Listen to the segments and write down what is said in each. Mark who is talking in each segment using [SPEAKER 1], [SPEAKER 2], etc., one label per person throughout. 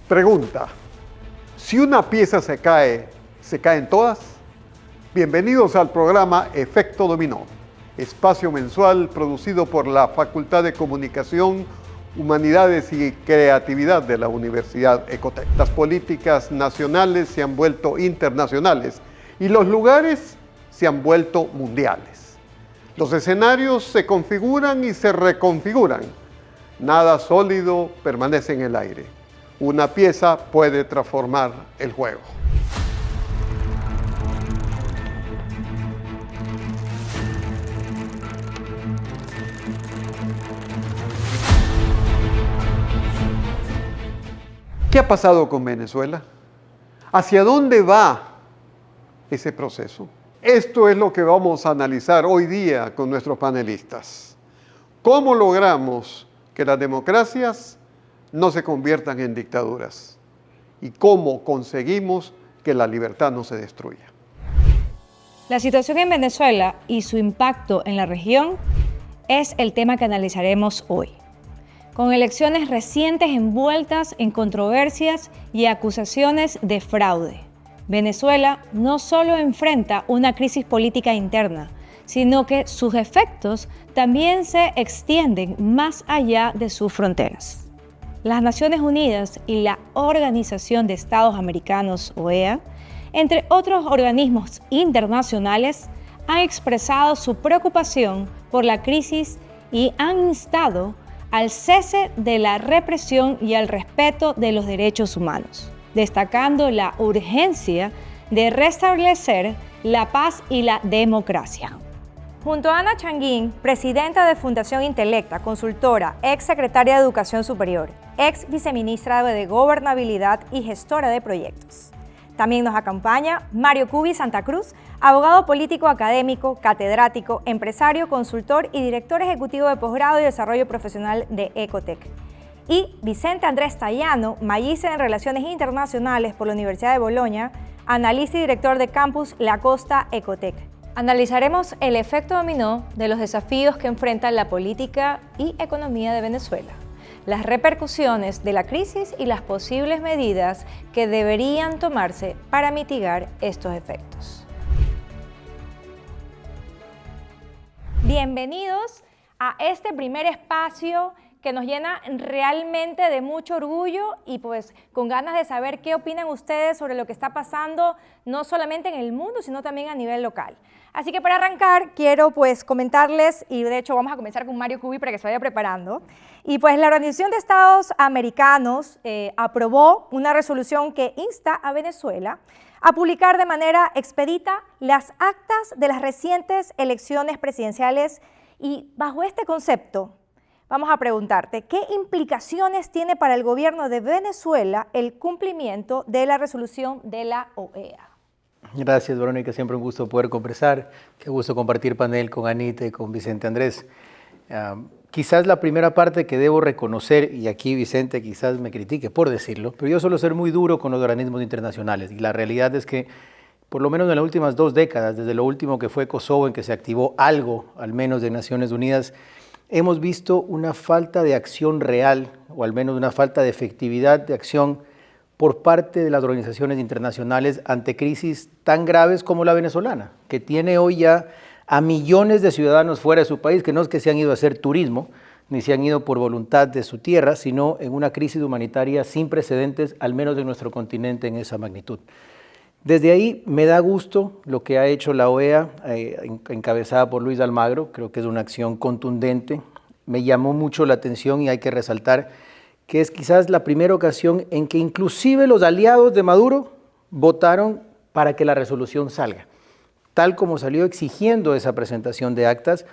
[SPEAKER 1] Pregunta: si una pieza se caen todas. Bienvenidos al programa Efecto Dominó, espacio mensual producido por la Facultad de Comunicación, Humanidades y Creatividad de la Universidad Ecotec. Las políticas nacionales se han vuelto internacionales y los lugares se han vuelto mundiales. Los escenarios se configuran y se reconfiguran. Nada sólido permanece en el aire. Una pieza puede transformar el juego. ¿Qué ha pasado con Venezuela? ¿Hacia dónde va ese proceso? Esto es lo que vamos a analizar hoy día con nuestros panelistas. ¿Cómo logramos que las democracias no se conviertan en dictaduras? ¿Y cómo conseguimos que la libertad no se destruya?
[SPEAKER 2] La situación en Venezuela y su impacto en la región es el tema que analizaremos hoy. Con elecciones recientes envueltas en controversias y acusaciones de fraude, Venezuela no solo enfrenta una crisis política interna, sino que sus efectos también se extienden más allá de sus fronteras. Las Naciones Unidas y la Organización de Estados Americanos, OEA, entre otros organismos internacionales, han expresado su preocupación por la crisis y han instado al cese de la represión y al respeto de los derechos humanos, destacando la urgencia de restablecer la paz y la democracia. Junto a Ana Changuín, presidenta de Fundación Intelecta, consultora, ex secretaria de Educación Superior, ex viceministra de Gobernabilidad y gestora de proyectos. También nos acompaña Mario Cubi Santa Cruz, abogado político académico, catedrático, empresario, consultor y director ejecutivo de posgrado y desarrollo profesional de Ecotec. Y Vicente Andrés Tallano, magíster en Relaciones Internacionales por la Universidad de Bolonia, analista y director de Campus La Costa Ecotec. Analizaremos el efecto dominó de los desafíos que enfrentan la política y economía de Venezuela, las repercusiones de la crisis y las posibles medidas que deberían tomarse para mitigar estos efectos. Bienvenidos a este primer espacio que nos llena realmente de mucho orgullo y pues con ganas de saber qué opinan ustedes sobre lo que está pasando no solamente en el mundo, sino también a nivel local. Así que para arrancar quiero pues comentarles, y de hecho vamos a comenzar con Mario Cubi para que se vaya preparando, y pues la Organización de Estados Americanos aprobó una resolución que insta a Venezuela a publicar de manera expedita las actas de las recientes elecciones presidenciales y bajo este concepto vamos a preguntarte, ¿qué implicaciones tiene para el gobierno de Venezuela el cumplimiento de la resolución de la OEA?
[SPEAKER 3] Gracias, Verónica. Siempre un gusto poder conversar. Qué gusto compartir panel con Anita y con Vicente Andrés. Quizás la primera parte que debo reconocer, y aquí Vicente quizás me critique por decirlo, pero yo suelo ser muy duro con los organismos internacionales y la realidad es que por lo menos en las últimas 2 décadas, desde lo último que fue Kosovo, en que se activó algo, al menos de Naciones Unidas, hemos visto una falta de acción real, o al menos una falta de efectividad de acción por parte de las organizaciones internacionales ante crisis tan graves como la venezolana, que tiene hoy ya a millones de ciudadanos fuera de su país, que no es que se han ido a hacer turismo, ni se han ido por voluntad de su tierra, sino en una crisis humanitaria sin precedentes, al menos en nuestro continente, en esa magnitud. Desde ahí me da gusto lo que ha hecho la OEA, encabezada por Luis Almagro. Creo que es una acción contundente. Me llamó mucho la atención y hay que resaltar que es quizás la primera ocasión en que inclusive los aliados de Maduro votaron para que la resolución salga, tal como salió exigiendo esa presentación de actas,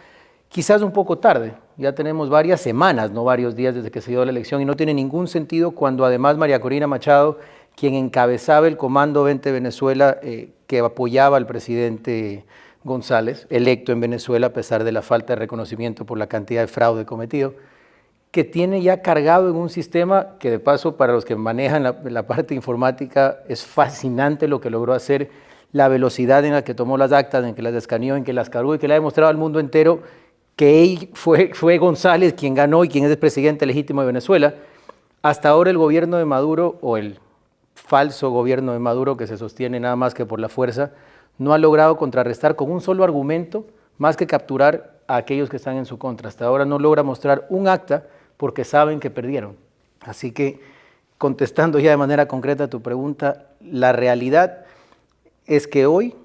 [SPEAKER 3] quizás un poco tarde. Ya tenemos varias semanas, no varios días desde que se dio la elección y no tiene ningún sentido cuando además María Corina Machado, quien encabezaba el Comando 20 Venezuela, que apoyaba al presidente González, electo en Venezuela a pesar de la falta de reconocimiento por la cantidad de fraude cometido, que tiene ya cargado en un sistema que de paso para los que manejan la parte informática es fascinante lo que logró hacer, la velocidad en la que tomó las actas, en que las escaneó, en que las cargó y que le ha demostrado al mundo entero que fue González quien ganó y quien es el presidente legítimo de Venezuela. Hasta ahora el gobierno de Maduro, o el falso gobierno de Maduro que se sostiene nada más que por la fuerza, no ha logrado contrarrestar con un solo argumento más que capturar a aquellos que están en su contra. Hasta ahora no logra mostrar un acta porque saben que perdieron. Así que, contestando ya de manera concreta a tu pregunta, la realidad es que hoy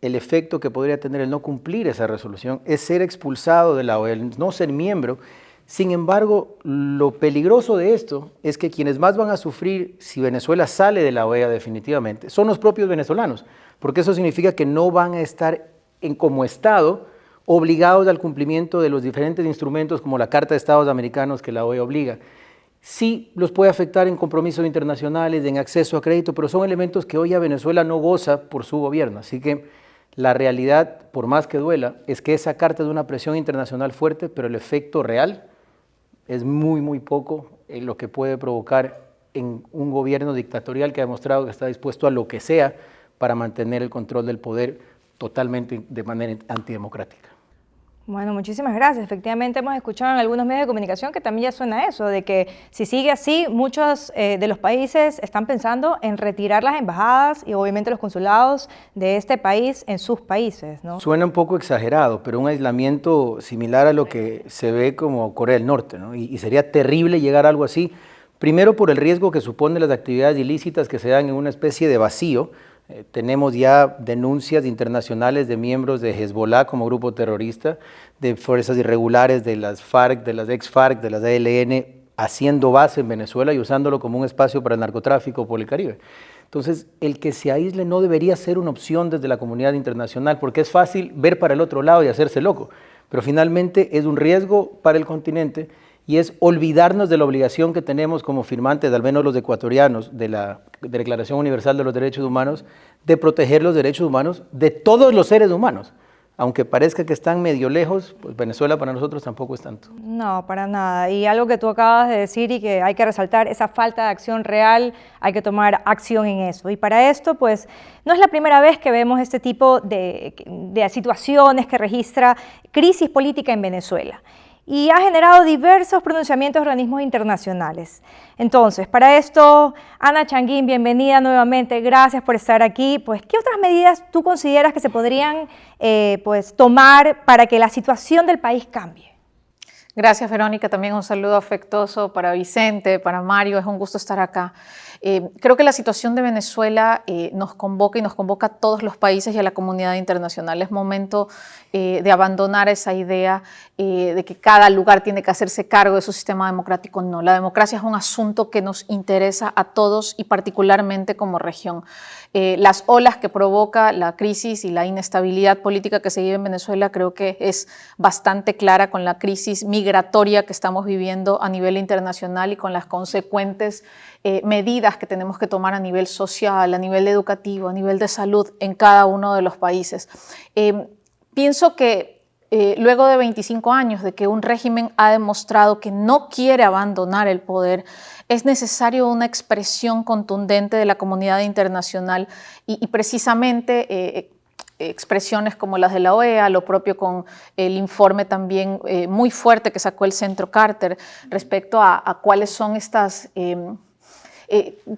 [SPEAKER 3] el efecto que podría tener el no cumplir esa resolución es ser expulsado de la OEA, el no ser miembro. Sin embargo, lo peligroso de esto es que quienes más van a sufrir si Venezuela sale de la OEA definitivamente son los propios venezolanos, porque eso significa que no van a estar como Estado obligados al cumplimiento de los diferentes instrumentos como la Carta de Estados Americanos que la OEA obliga. Sí los puede afectar en compromisos internacionales, en acceso a crédito, pero son elementos que hoy a Venezuela no goza por su gobierno. Así que la realidad, por más que duela, es que esa carta es de una presión internacional fuerte, pero el efecto real es muy, muy poco en lo que puede provocar en un gobierno dictatorial que ha demostrado que está dispuesto a lo que sea para mantener el control del poder totalmente de manera antidemocrática.
[SPEAKER 2] Bueno, muchísimas gracias. Efectivamente hemos escuchado en algunos medios de comunicación que también ya suena eso, de que si sigue así, muchos de los países están pensando en retirar las embajadas y obviamente los consulados de este país en sus países, ¿no?
[SPEAKER 3] Suena un poco exagerado, pero un aislamiento similar a lo que se ve como Corea del Norte, ¿no? Y sería terrible llegar a algo así, primero por el riesgo que supone las actividades ilícitas que se dan en una especie de vacío. Tenemos ya denuncias internacionales de miembros de Hezbollah como grupo terrorista, de fuerzas irregulares de las FARC, de las ex-FARC, de las ELN, haciendo base en Venezuela y usándolo como un espacio para el narcotráfico por el Caribe. Entonces, el que se aísle no debería ser una opción desde la comunidad internacional, porque es fácil ver para el otro lado y hacerse loco, pero finalmente es un riesgo para el continente y es olvidarnos de la obligación que tenemos como firmantes, al menos los ecuatorianos, de la Declaración Universal de los Derechos Humanos, de proteger los derechos humanos de todos los seres humanos. Aunque parezca que están medio lejos, pues Venezuela para nosotros tampoco es tanto.
[SPEAKER 2] No, para nada. Y algo que tú acabas de decir y que hay que resaltar, esa falta de acción real, hay que tomar acción en eso. Y para esto, pues, no es la primera vez que vemos este tipo de situaciones que registra crisis política en Venezuela. Y ha generado diversos pronunciamientos de organismos internacionales. Entonces, para esto, Ana Changuín, bienvenida nuevamente, gracias por estar aquí. Pues, ¿qué otras medidas tú consideras que se podrían tomar para que la situación del país cambie?
[SPEAKER 4] Gracias, Verónica. También un saludo afectuoso para Vicente, para Mario. Es un gusto estar acá. Creo que la situación de Venezuela nos convoca y nos convoca a todos los países y a la comunidad internacional. Es momento de abandonar esa idea de que cada lugar tiene que hacerse cargo de su sistema democrático. No, la democracia es un asunto que nos interesa a todos y particularmente como región. Las olas que provoca la crisis y la inestabilidad política que se vive en Venezuela creo que es bastante clara con la crisis migratoria que estamos viviendo a nivel internacional y con las consecuentes medidas que tenemos que tomar a nivel social, a nivel educativo, a nivel de salud en cada uno de los países. Pienso que luego de 25 años de que un régimen ha demostrado que no quiere abandonar el poder, es necesario una expresión contundente de la comunidad internacional y precisamente expresiones como las de la OEA, lo propio con el informe también muy fuerte que sacó el Centro Carter respecto a cuáles son estas,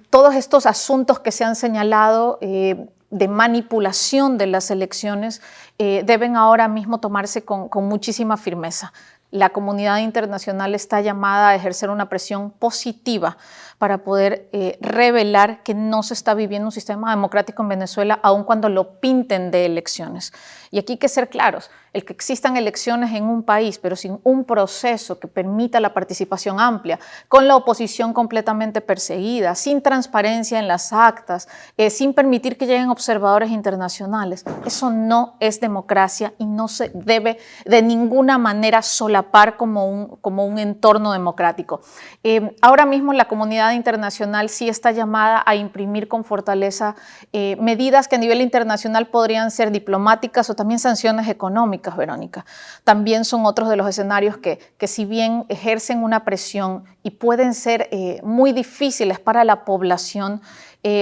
[SPEAKER 4] todos estos asuntos que se han señalado de manipulación de las elecciones deben ahora mismo tomarse con muchísima firmeza. La comunidad internacional está llamada a ejercer una presión positiva para poder revelar que no se está viviendo un sistema democrático en Venezuela, aun cuando lo pinten de elecciones. Y aquí hay que ser claros, el que existan elecciones en un país, pero sin un proceso que permita la participación amplia, con la oposición completamente perseguida, sin transparencia en las actas, sin permitir que lleguen observadores internacionales, eso no es democracia y no se debe de ninguna manera solapar como un entorno democrático. Ahora mismo la comunidad internacional sí está llamada a imprimir con fortaleza medidas que a nivel internacional podrían ser diplomáticas o también sanciones económicas, Verónica. También son otros de los escenarios que si bien ejercen una presión y pueden ser muy difíciles para la población,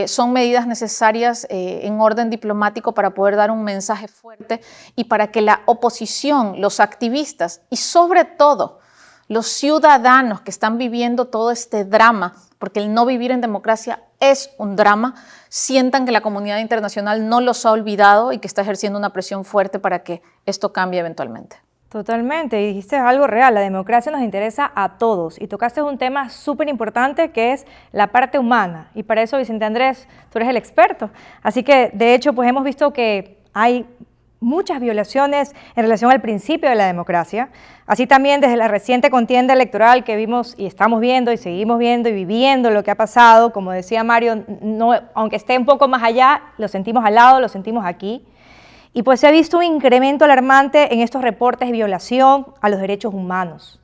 [SPEAKER 4] son medidas necesarias en orden diplomático para poder dar un mensaje fuerte y para que la oposición, los activistas y sobre todo los ciudadanos que están viviendo todo este drama, porque el no vivir en democracia es un drama, sientan que la comunidad internacional no los ha olvidado y que está ejerciendo una presión fuerte para que esto cambie eventualmente.
[SPEAKER 2] Totalmente, y dijiste algo real, la democracia nos interesa a todos y tocaste un tema súper importante que es la parte humana y para eso, Vicente Andrés, tú eres el experto. Así que, de hecho, pues hemos visto que hay muchas violaciones en relación al principio de la democracia, así también desde la reciente contienda electoral que vimos y estamos viendo y seguimos viendo y viviendo lo que ha pasado, como decía Mario, no, aunque esté un poco más allá, lo sentimos al lado, lo sentimos aquí. Y pues se ha visto un incremento alarmante en estos reportes de violación a los derechos humanos.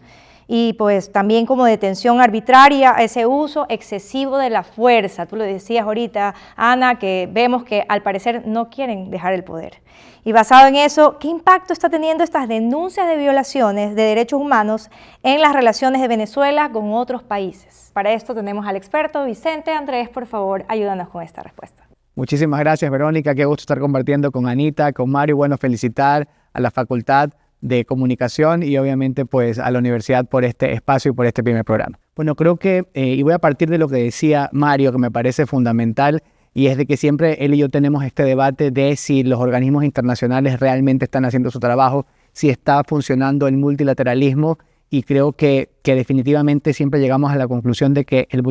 [SPEAKER 2] Y pues también como detención arbitraria, ese uso excesivo de la fuerza. Tú lo decías ahorita, Ana, que vemos que al parecer no quieren dejar el poder. Y basado en eso, ¿qué impacto está teniendo estas denuncias de violaciones de derechos humanos en las relaciones de Venezuela con otros países? Para esto tenemos al experto Vicente Andrés, por favor, ayúdanos con esta respuesta.
[SPEAKER 5] Muchísimas gracias, Verónica. Qué gusto estar compartiendo con Anita, con Mario. Bueno, felicitar a la Facultad de Comunicación y obviamente pues a la universidad por este espacio y por este primer programa. Bueno, creo que, y voy a partir de lo que decía Mario, que me parece fundamental, y es de que siempre él y yo tenemos este debate de si los organismos internacionales realmente están haciendo su trabajo, si está funcionando el multilateralismo, y creo que definitivamente siempre llegamos a la conclusión de que el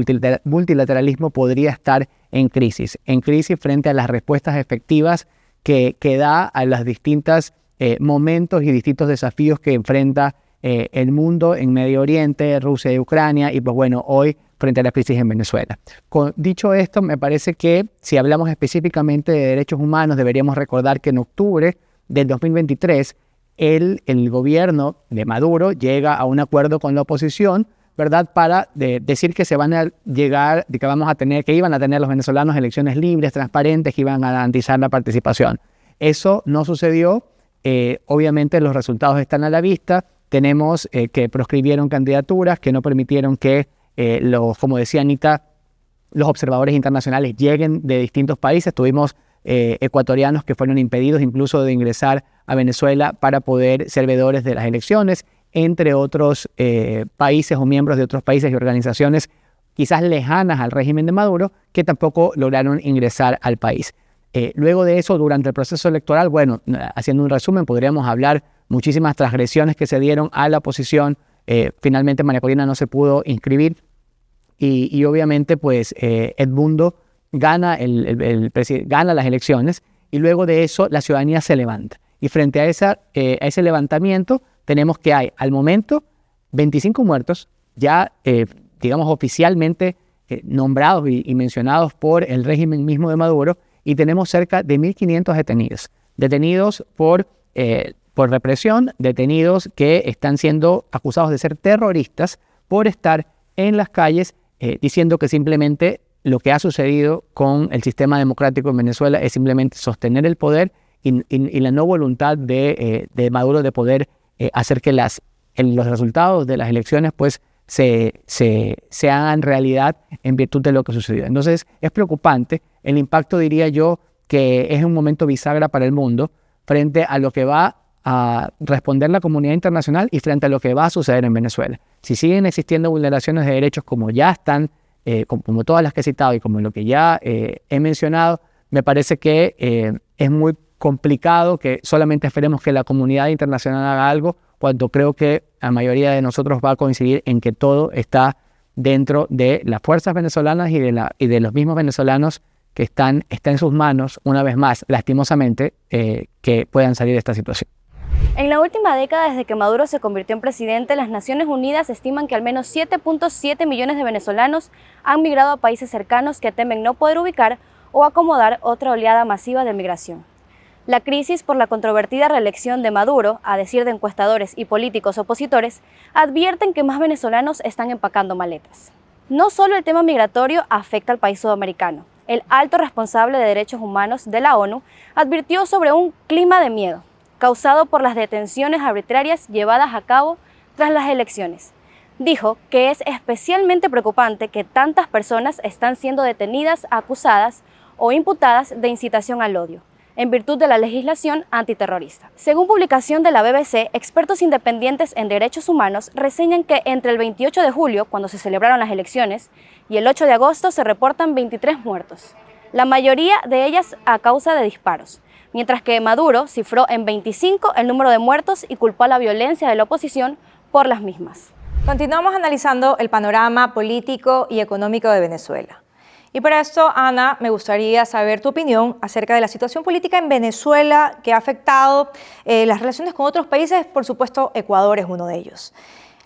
[SPEAKER 5] multilateralismo podría estar en crisis frente a las respuestas efectivas que da a las distintas momentos y distintos desafíos que enfrenta el mundo en Medio Oriente, Rusia y Ucrania, y pues bueno, hoy frente a la crisis en Venezuela. Dicho esto, me parece que si hablamos específicamente de derechos humanos, deberíamos recordar que en octubre del 2023, el gobierno de Maduro llega a un acuerdo con la oposición, ¿verdad?, para decir que se van a llegar, que iban a tener los venezolanos elecciones libres, transparentes, que iban a garantizar la participación. Eso no sucedió. Obviamente los resultados están a la vista. Tenemos que proscribieron candidaturas, que no permitieron que, como decía Anita, los observadores internacionales lleguen de distintos países. Tuvimos ecuatorianos que fueron impedidos incluso de ingresar a Venezuela para poder ser veedores de las elecciones, entre otros países o miembros de otros países y organizaciones quizás lejanas al régimen de Maduro, que tampoco lograron ingresar al país. Luego de eso, durante el proceso electoral, bueno, haciendo un resumen, podríamos hablar muchísimas transgresiones que se dieron a la oposición. Finalmente María Corina no se pudo inscribir y obviamente pues Edmundo gana las elecciones y luego de eso la ciudadanía se levanta. Y frente a ese levantamiento tenemos que hay al momento 25 muertos ya digamos oficialmente nombrados y mencionados por el régimen mismo de Maduro, y tenemos cerca de 1.500 detenidos por represión, detenidos que están siendo acusados de ser terroristas por estar en las calles diciendo que simplemente lo que ha sucedido con el sistema democrático en Venezuela es simplemente sostener el poder y la no voluntad de Maduro de poder hacer que los resultados de las elecciones pues se hagan realidad en virtud de lo que sucedió. Entonces es preocupante el impacto, diría yo, que es un momento bisagra para el mundo frente a lo que va a responder la comunidad internacional y frente a lo que va a suceder en Venezuela. Si siguen existiendo vulneraciones de derechos como ya están, como todas las que he citado y como lo que ya he mencionado, me parece que es muy complicado que solamente esperemos que la comunidad internacional haga algo, cuando creo que la mayoría de nosotros va a coincidir en que todo está dentro de las fuerzas venezolanas y de los mismos venezolanos que está en sus manos, una vez más, lastimosamente, que puedan salir de esta situación.
[SPEAKER 6] En la última década, desde que Maduro se convirtió en presidente, las Naciones Unidas estiman que al menos 7.7 millones de venezolanos han migrado a países cercanos que temen no poder ubicar o acomodar otra oleada masiva de migración. La crisis por la controvertida reelección de Maduro, a decir de encuestadores y políticos opositores, advierten que más venezolanos están empacando maletas. No solo el tema migratorio afecta al país sudamericano. El alto responsable de derechos humanos de la ONU advirtió sobre un clima de miedo causado por las detenciones arbitrarias llevadas a cabo tras las elecciones. Dijo que es especialmente preocupante que tantas personas están siendo detenidas, acusadas o imputadas de incitación al odio, en virtud de la legislación antiterrorista. Según publicación de la BBC, expertos independientes en derechos humanos reseñan que entre el 28 de julio, cuando se celebraron las elecciones, y el 8 de agosto se reportan 23 muertos, la mayoría de ellas a causa de disparos, mientras que Maduro cifró en 25 el número de muertos y culpó a la violencia de la oposición por las mismas.
[SPEAKER 2] Continuamos analizando el panorama político y económico de Venezuela. Y para esto, Ana, me gustaría saber tu opinión acerca de la situación política en Venezuela que ha afectado las relaciones con otros países. Por supuesto, Ecuador es uno de ellos.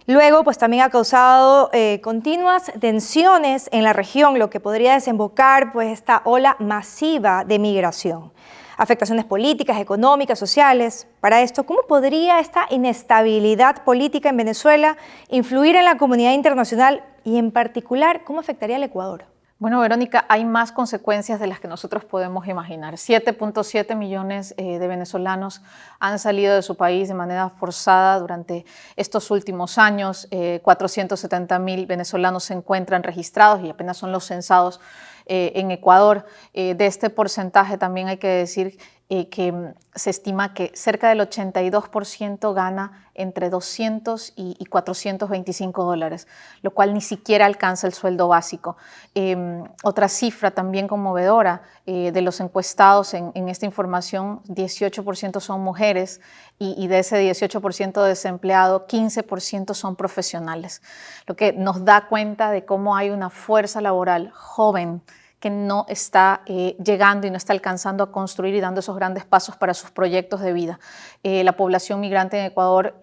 [SPEAKER 2] Luego, pues también ha causado continuas tensiones en la región, lo que podría desembocar pues esta ola masiva de migración. Afectaciones políticas, económicas, sociales. Para esto, ¿cómo podría esta inestabilidad política en Venezuela influir en la comunidad internacional y en particular, cómo afectaría al Ecuador?
[SPEAKER 4] Bueno, Verónica, hay más consecuencias de las que nosotros podemos imaginar. 7.7 millones de venezolanos han salido de su país de manera forzada durante estos últimos años. 470.000 venezolanos se encuentran registrados y apenas son los censados en Ecuador. De este porcentaje también hay que decir que se estima que cerca del 82% gana entre 200 y 425 dólares, lo cual ni siquiera alcanza el sueldo básico. Otra cifra también conmovedora de los encuestados en esta información, 18% son mujeres y de ese 18% de desempleado, 15% son profesionales, lo que nos da cuenta de cómo hay una fuerza laboral joven que no está llegando y no está alcanzando a construir y dando esos grandes pasos para sus proyectos de vida. La población migrante en Ecuador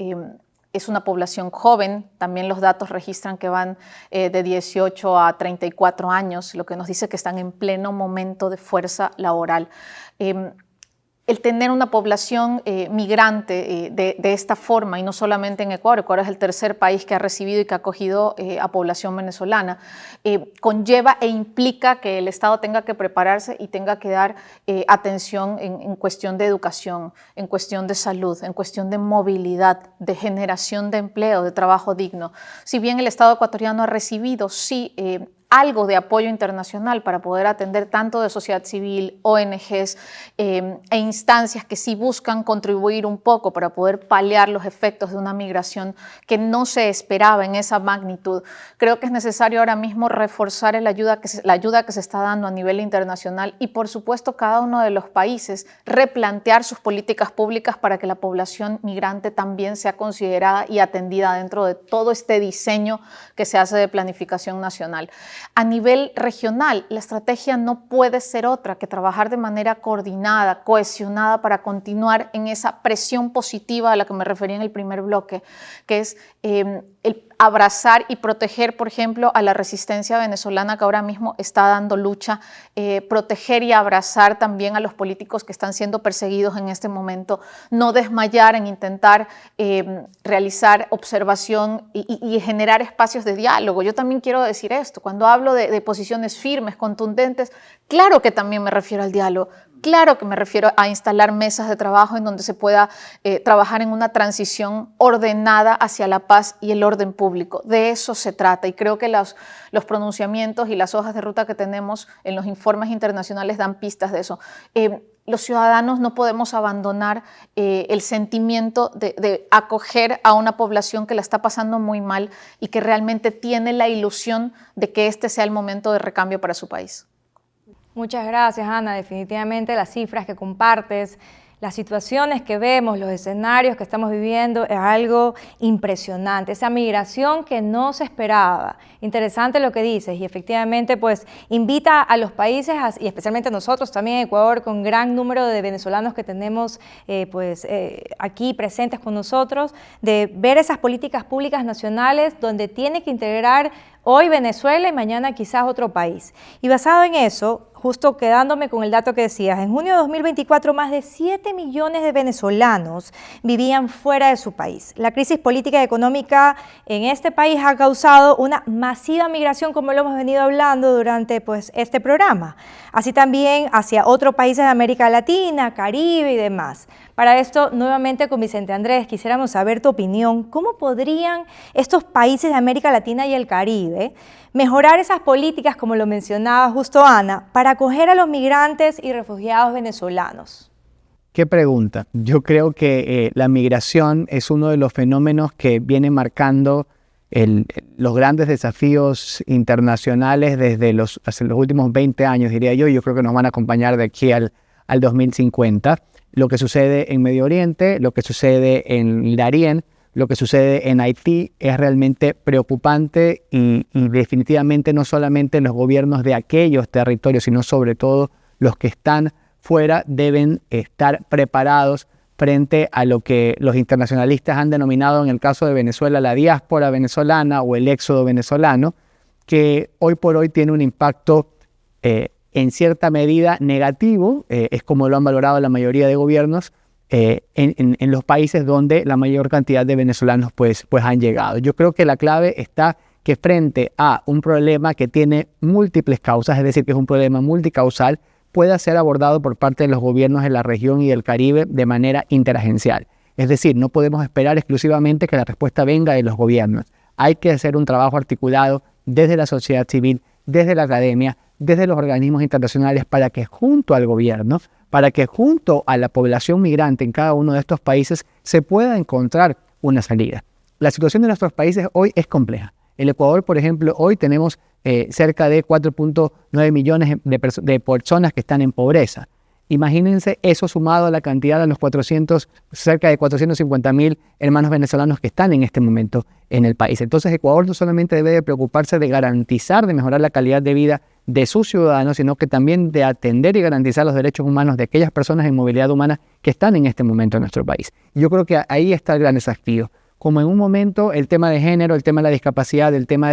[SPEAKER 4] es una población joven, también los datos registran que van de 18 a 34 años, lo que nos dice que están en pleno momento de fuerza laboral. El tener una población migrante de esta forma, y no solamente en Ecuador, Ecuador es el tercer país que ha recibido y que ha acogido a población venezolana, conlleva e implica que el Estado tenga que prepararse y tenga que dar atención en cuestión de educación, en cuestión de salud, en cuestión de movilidad, de generación de empleo, de trabajo digno. Si bien el Estado ecuatoriano ha recibido, sí, algo de apoyo internacional para poder atender tanto de sociedad civil, ONGs e instancias que sí buscan contribuir un poco para poder paliar los efectos de una migración que no se esperaba en esa magnitud. Creo que es necesario ahora mismo reforzar la ayuda que se está dando a nivel internacional y, por supuesto, cada uno de los países replantear sus políticas públicas para que la población migrante también sea considerada y atendida dentro de todo este diseño que se hace de planificación nacional. A nivel regional, la estrategia no puede ser otra que trabajar de manera coordinada, cohesionada para continuar en esa presión positiva a la que me refería en el primer bloque, que es el abrazar y proteger, por ejemplo, a la resistencia venezolana que ahora mismo está dando lucha, proteger y abrazar también a los políticos que están siendo perseguidos en este momento, no desmayar en intentar realizar observación y generar espacios de diálogo. Yo también quiero decir esto, cuando hablo de posiciones firmes, contundentes, claro que también me refiero al diálogo. Claro que me refiero a instalar mesas de trabajo en donde se pueda trabajar en una transición ordenada hacia la paz y el orden público. De eso se trata y creo que los pronunciamientos y las hojas de ruta que tenemos en los informes internacionales dan pistas de eso. Los ciudadanos no podemos abandonar el sentimiento de acoger a una población que la está pasando muy mal y que realmente tiene la ilusión de que este sea el momento de recambio para su país.
[SPEAKER 2] Muchas gracias, Ana. Definitivamente las cifras que compartes, las situaciones que vemos, los escenarios que estamos viviendo es algo impresionante. Esa migración que no se esperaba. Interesante lo que dices y efectivamente pues invita a los países y especialmente a nosotros también en Ecuador con gran número de venezolanos que tenemos aquí presentes con nosotros, de ver esas políticas públicas nacionales donde tiene que integrar hoy Venezuela y mañana quizás otro país. Y basado en eso, justo quedándome con el dato que decías, en junio de 2024 más de 7 millones de venezolanos vivían fuera de su país. La crisis política y económica en este país ha causado una masiva migración, como lo hemos venido hablando durante este programa. Así también hacia otros países de América Latina, Caribe y demás. Para esto, nuevamente con Vicente Andrés, quisiéramos saber tu opinión. ¿Cómo podrían estos países de América Latina y el Caribe mejorar esas políticas, como lo mencionaba justo Ana, para acoger a los migrantes y refugiados venezolanos?
[SPEAKER 5] ¿Qué pregunta? Yo creo que la migración es uno de los fenómenos que viene marcando los grandes desafíos internacionales desde hace los últimos 20 años, diría yo. Yo creo que nos van a acompañar de aquí al 2050. Lo que sucede en Medio Oriente, lo que sucede en el Darién, lo que sucede en Haití es realmente preocupante y definitivamente no solamente los gobiernos de aquellos territorios, sino sobre todo los que están fuera deben estar preparados frente a lo que los internacionalistas han denominado en el caso de Venezuela la diáspora venezolana o el éxodo venezolano, que hoy por hoy tiene un impacto en cierta medida negativo, es como lo han valorado la mayoría de gobiernos, en los países donde la mayor cantidad de venezolanos pues han llegado. Yo creo que la clave está que frente a un problema que tiene múltiples causas, es decir, que es un problema multicausal, pueda ser abordado por parte de los gobiernos de la región y del Caribe de manera interagencial. Es decir, no podemos esperar exclusivamente que la respuesta venga de los gobiernos. Hay que hacer un trabajo articulado desde la sociedad civil, desde la academia, desde los organismos internacionales, para que junto al gobierno, para que junto a la población migrante en cada uno de estos países se pueda encontrar una salida. La situación de nuestros países hoy es compleja. El Ecuador, por ejemplo, hoy tenemos cerca de 4.9 millones de personas que están en pobreza. Imagínense eso sumado a la cantidad de los cerca de 450.000 hermanos venezolanos que están en este momento en el país. Entonces Ecuador no solamente debe de preocuparse de garantizar, de mejorar la calidad de vida de sus ciudadanos, sino que también de atender y garantizar los derechos humanos de aquellas personas en movilidad humana que están en este momento en nuestro país. Y yo creo que ahí está el gran desafío. Como en un momento el tema de género, el tema de la discapacidad, el tema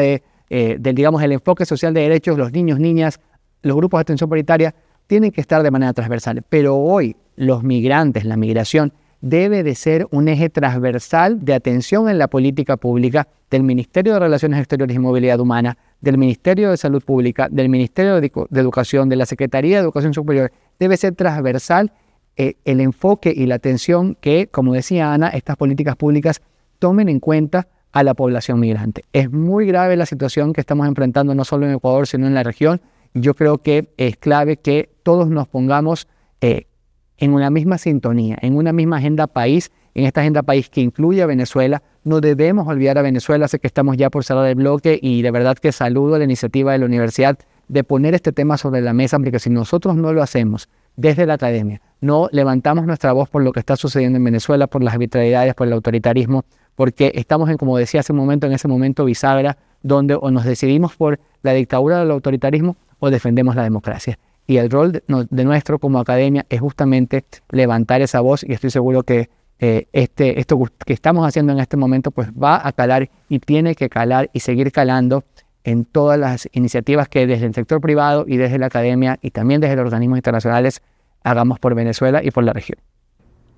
[SPEAKER 5] digamos, el enfoque social de derechos, los niños, niñas, los grupos de atención prioritaria, tienen que estar de manera transversal. Pero hoy los migrantes, la migración, debe de ser un eje transversal de atención en la política pública del Ministerio de Relaciones Exteriores y Movilidad Humana, del Ministerio de Salud Pública, del Ministerio de Educación, de la Secretaría de Educación Superior. Debe ser transversal el enfoque y la atención que, como decía Ana, estas políticas públicas tomen en cuenta a la población migrante. Es muy grave la situación que estamos enfrentando no solo en Ecuador, sino en la región. Yo creo que es clave que todos nos pongamos en una misma sintonía, en una misma agenda país, en esta agenda país que incluye a Venezuela. No debemos olvidar a Venezuela. Sé que estamos ya por cerrar el bloque y de verdad que saludo la iniciativa de la universidad de poner este tema sobre la mesa, porque si nosotros no lo hacemos desde la academia, no levantamos nuestra voz por lo que está sucediendo en Venezuela, por las arbitrariedades, por el autoritarismo, porque estamos como decía hace un momento, en ese momento bisagra, donde o nos decidimos por la dictadura del autoritarismo o defendemos la democracia. Y el rol de nuestro como academia es justamente levantar esa voz, y estoy seguro que esto que estamos haciendo en este momento pues va a calar y tiene que calar y seguir calando en todas las iniciativas que desde el sector privado y desde la academia y también desde los organismos internacionales hagamos por Venezuela y por la región.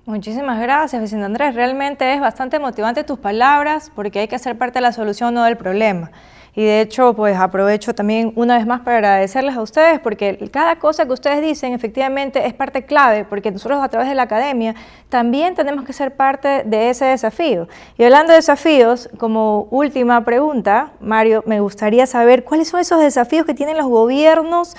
[SPEAKER 2] Muchísimas gracias, Vicente Andrés. Realmente es bastante motivante tus palabras, porque hay que ser parte de la solución, no del problema. Y de hecho, pues aprovecho también una vez más para agradecerles a ustedes, porque cada cosa que ustedes dicen efectivamente es parte clave, porque nosotros a través de la academia también tenemos que ser parte de ese desafío. Y hablando de desafíos, como última pregunta, Mario, me gustaría saber cuáles son esos desafíos que tienen los gobiernos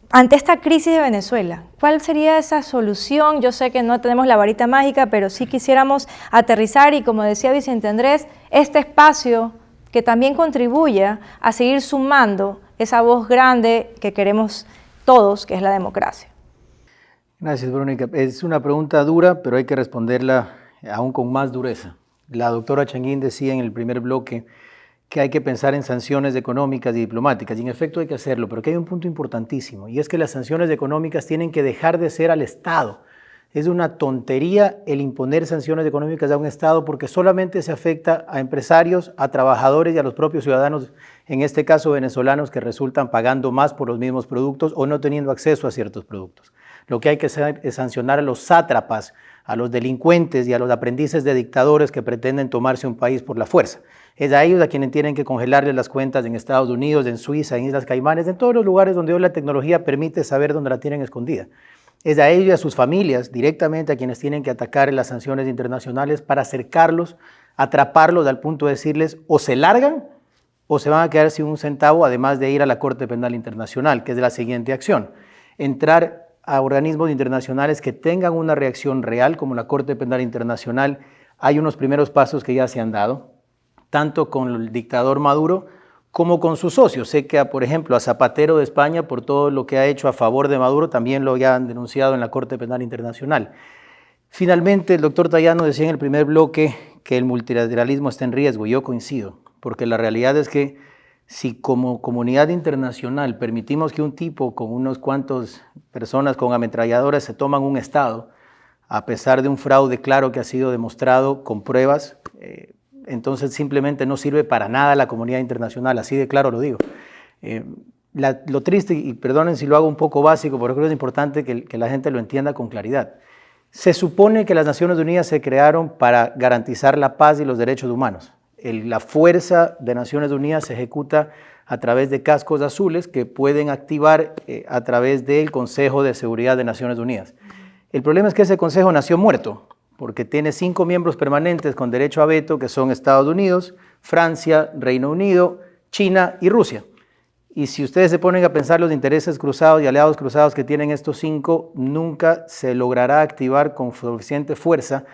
[SPEAKER 2] ante esta crisis de Venezuela. ¿Cuál sería esa solución? Yo sé que no tenemos la varita mágica, pero sí quisiéramos aterrizar y, como decía Vicente Andrés, este espacio que también contribuya a seguir sumando esa voz grande que queremos todos, que es la democracia.
[SPEAKER 3] Gracias, Verónica. Es una pregunta dura, pero hay que responderla aún con más dureza. La doctora Changuín decía en el primer bloque que hay que pensar en sanciones económicas y diplomáticas, y en efecto hay que hacerlo, pero que hay un punto importantísimo, y es que las sanciones económicas tienen que dejar de ser al Estado. Es una tontería el imponer sanciones económicas a un Estado, porque solamente se afecta a empresarios, a trabajadores y a los propios ciudadanos, en este caso venezolanos, que resultan pagando más por los mismos productos o no teniendo acceso a ciertos productos. Lo que hay que hacer es sancionar a los sátrapas, a los delincuentes y a los aprendices de dictadores que pretenden tomarse un país por la fuerza. Es a ellos a quienes tienen que congelarles las cuentas en Estados Unidos, en Suiza, en Islas Caimanes, en todos los lugares donde hoy la tecnología permite saber dónde la tienen escondida. Es a ellos y a sus familias directamente a quienes tienen que atacar las sanciones internacionales para acercarlos, atraparlos al punto de decirles o se largan o se van a quedar sin un centavo, además de ir a la Corte Penal Internacional, que es la siguiente acción. Entrar a organismos internacionales que tengan una reacción real, como la Corte Penal Internacional. Hay unos primeros pasos que ya se han dado, tanto con el dictador Maduro como con sus socios. Sé que, por ejemplo, a Zapatero de España, por todo lo que ha hecho a favor de Maduro, también lo ya han denunciado en la Corte Penal Internacional. Finalmente, el doctor Tayano decía en el primer bloque que el multilateralismo está en riesgo, y yo coincido, porque la realidad es que si como comunidad internacional permitimos que un tipo con unos cuantos personas con ametralladoras se toman un Estado, a pesar de un fraude claro que ha sido demostrado con pruebas, entonces simplemente no sirve para nada la comunidad internacional, así de claro lo digo. Lo triste, y perdonen si lo hago un poco básico, pero creo que es importante que la gente lo entienda con claridad. Se supone que las Naciones Unidas se crearon para garantizar la paz y los derechos humanos. La fuerza de Naciones Unidas se ejecuta a través de cascos azules que pueden activar a través del Consejo de Seguridad de Naciones Unidas. El problema es que ese consejo nació muerto, porque tiene 5 miembros permanentes con derecho a veto, que son Estados Unidos, Francia, Reino Unido, China y Rusia. Y si ustedes se ponen a pensar los intereses cruzados y aliados cruzados que tienen estos 5, nunca se logrará activar con suficiente fuerza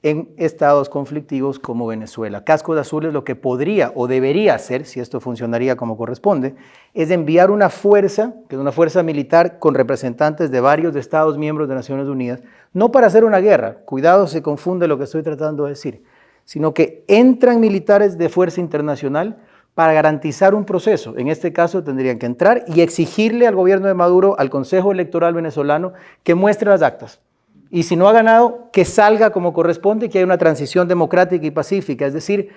[SPEAKER 3] en estados conflictivos como Venezuela. Cascos Azules lo que podría o debería hacer, si esto funcionaría como corresponde, es enviar una fuerza, que es una fuerza militar con representantes de varios estados miembros de Naciones Unidas, no para hacer una guerra, cuidado se confunde lo que estoy tratando de decir, sino que entran militares de fuerza internacional para garantizar un proceso. En este caso tendrían que entrar y exigirle al gobierno de Maduro, al Consejo Electoral venezolano, que muestre las actas. Y si no ha ganado, que salga como corresponde, que haya una transición democrática y pacífica, es decir,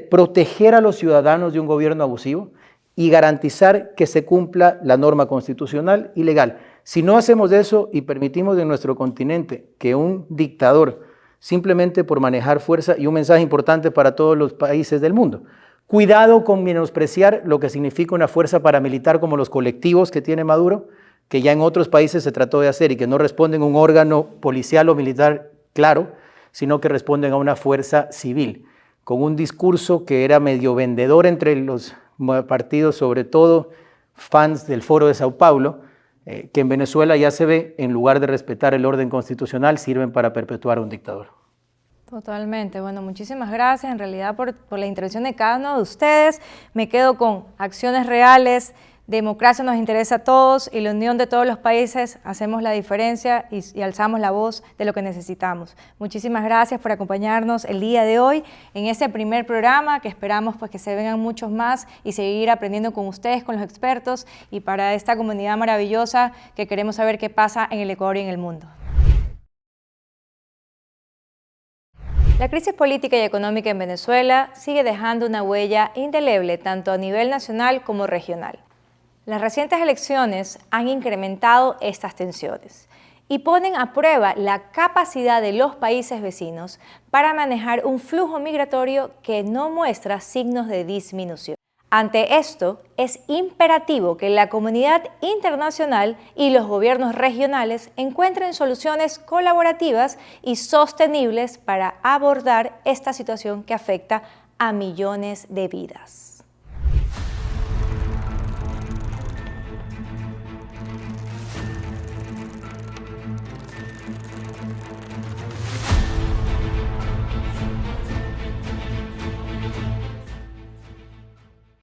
[SPEAKER 3] proteger a los ciudadanos de un gobierno abusivo y garantizar que se cumpla la norma constitucional y legal. Si no hacemos eso y permitimos en nuestro continente que un dictador, simplemente por manejar fuerza, y un mensaje importante para todos los países del mundo, cuidado con menospreciar lo que significa una fuerza paramilitar como los colectivos que tiene Maduro, que ya en otros países se trató de hacer y que no responden a un órgano policial o militar claro, sino que responden a una fuerza civil, con un discurso que era medio vendedor entre los partidos, sobre todo fans del Foro de Sao Paulo, que en Venezuela ya se ve, en lugar de respetar el orden constitucional, sirven para perpetuar un dictador.
[SPEAKER 2] Totalmente. Bueno, muchísimas gracias en realidad por la intervención de cada uno de ustedes. Me quedo con acciones reales. Democracia nos interesa a todos y la unión de todos los países hacemos la diferencia y alzamos la voz de lo que necesitamos. Muchísimas gracias por acompañarnos el día de hoy en este primer programa que esperamos pues que se vengan muchos más y seguir aprendiendo con ustedes, con los expertos y para esta comunidad maravillosa que queremos saber qué pasa en el Ecuador y en el mundo. La crisis política y económica en Venezuela sigue dejando una huella indeleble tanto a nivel nacional como regional. Las recientes elecciones han incrementado estas tensiones y ponen a prueba la capacidad de los países vecinos para manejar un flujo migratorio que no muestra signos de disminución. Ante esto, es imperativo que la comunidad internacional y los gobiernos regionales encuentren soluciones colaborativas y sostenibles para abordar esta situación que afecta a millones de vidas.